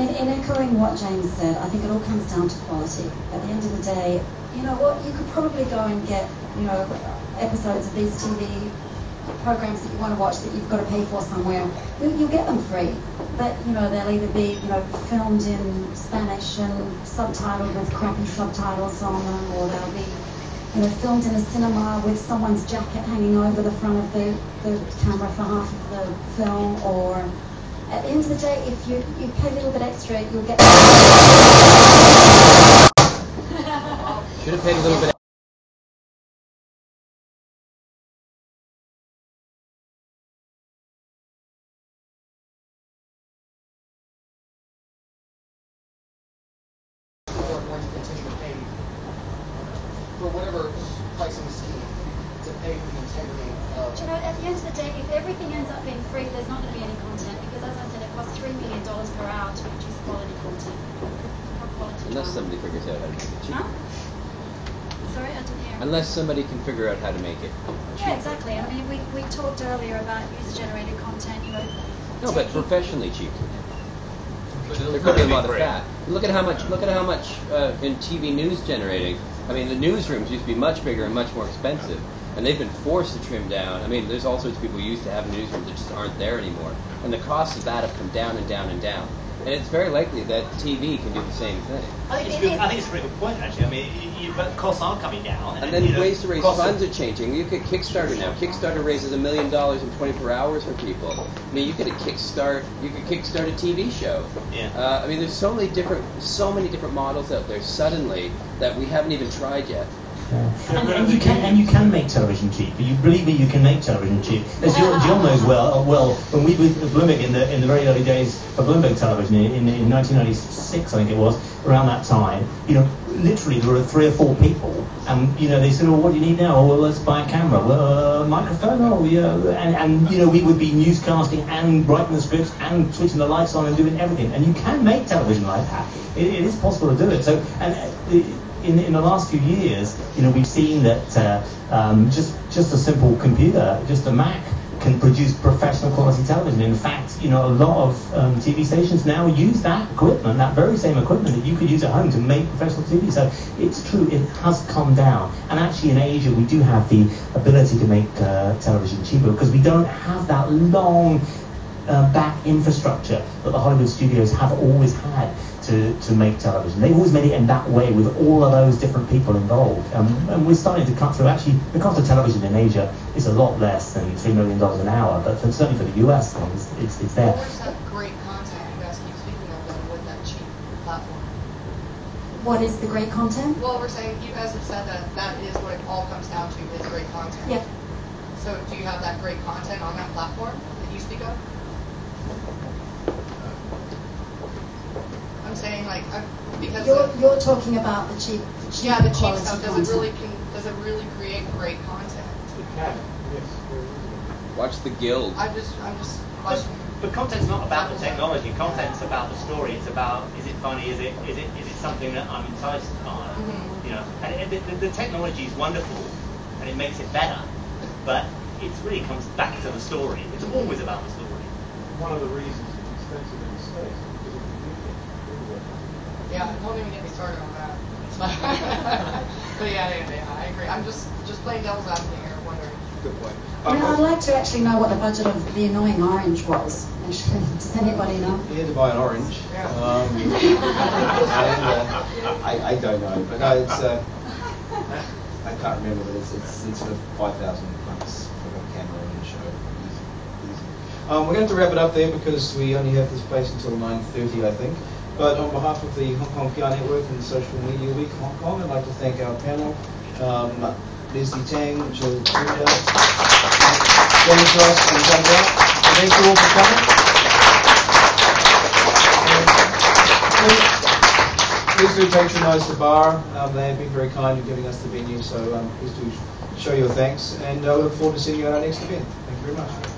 mean, in echoing what James said, I think it all comes down to quality. At the end of the day, you know what, you could probably go and get, you know, episodes of these TV programs that you want to watch that you've got to pay for somewhere. You'll get them free. But, you know, they'll either be, you know, filmed in Spanish and subtitled with crappy subtitles on them, or they'll be, you know, filmed in a cinema with someone's jacket hanging over the front of the camera for half of the film, or at the end of the day, if you pay a little bit extra, you'll get... Should have paid a little bit. Going to continue to pay for whatever pricing scheme to pay for the integrity of... You know, at the end of the day, if everything ends up being free, there's not going to be any content, because as I said, it costs $3 million per hour to produce quality content. Unless somebody figures out how to make it cheap. Huh? Sorry, I didn't hear. Unless somebody can figure out how to make it cheap. Yeah, exactly. I mean, we talked earlier about user-generated content, you know. No, but professionally cheap. There could be a lot of that. Look at how much in TV news generating. I mean, the newsrooms used to be much bigger and much more expensive, and they've been forced to trim down. I mean, there's all sorts of people who used to have newsrooms that just aren't there anymore, and the costs of that have come down and down and down. And it's very likely that TV can do the same thing. I think it's a very good point, actually. I mean, but costs are coming down. And then ways to raise funds are changing. You could Kickstarter now. Kickstarter raises $1 million in 24 hours for people. I mean, you could kickstart a TV show. Yeah. I mean, there's so many different models out there suddenly that we haven't even tried yet. And you can make television cheap. You believe me, you can make television cheap. As John knows well, when we were at Bloomberg in the very early days of Bloomberg Television in 1996, I think it was, around that time, you know, literally there were 3 or 4 people, and you know they said, "Oh, what do you need now?" "Oh, well, let's buy a camera." "Well, microphone." "Oh, yeah." And you know, we would be newscasting and writing the scripts and switching the lights on and doing everything. And you can make television like that. It is possible to do it. So in the last few years, you know, we've seen that just a simple computer, just a Mac, can produce professional quality television. In fact, you know, a lot of TV stations now use that equipment, that very same equipment that you could use at home to make professional TV. So it's true, it has come down. And actually in Asia, we do have the ability to make television cheaper, because we don't have that long back infrastructure that the Hollywood studios have always had to make television. They've always made it in that way with all of those different people involved. And we're starting to cut through. Actually, the cost of television in Asia is a lot less than $3 million an hour, but certainly for the US things, it's there. Where's that great content you guys keep speaking of, though, with that cheap platform? What is the great content? Well, we're saying, you guys have said that is what it all comes down to, is great content. Yeah. So do you have that great content on that platform that you speak of? I'm saying, like, because you're talking about the cheap yeah, the cheap quality stuff. Does it really create great content? It can. Yes. Watch The Guild. I'm just questioning. But content's not about the technology. Content's about the story. It's about, is it funny? Is it something that I'm enticed by? Mm-hmm. You know, and the technology is wonderful, and it makes it better. But it really comes back to the story. It's always about the story. One of the reasons it's expensive in the States is because of the computing. Yeah, don't even get me started on that. But yeah, I agree. I'm just playing devil's advocate here, wondering. Good point. I mean, I'd like to actually know what the budget of the annoying orange was. Actually, does anybody know? You had to buy an orange. Yeah. I don't know, but no, it's I can't remember, but it's sort of $5,000 for a camera and a show. Easy. We're going to wrap it up there because we only have this place until 9:30, I think. But on behalf of the Hong Kong PR Network and Social Media Week Hong Kong, I'd like to thank our panel, Leslie Tang, Jill Grinda, James Ross, and Doug Brown. Thank you all for coming. Please do patronise the bar. They have been very kind in giving us the venue, so please do show your thanks. And I look forward to seeing you at our next event. Thank you very much.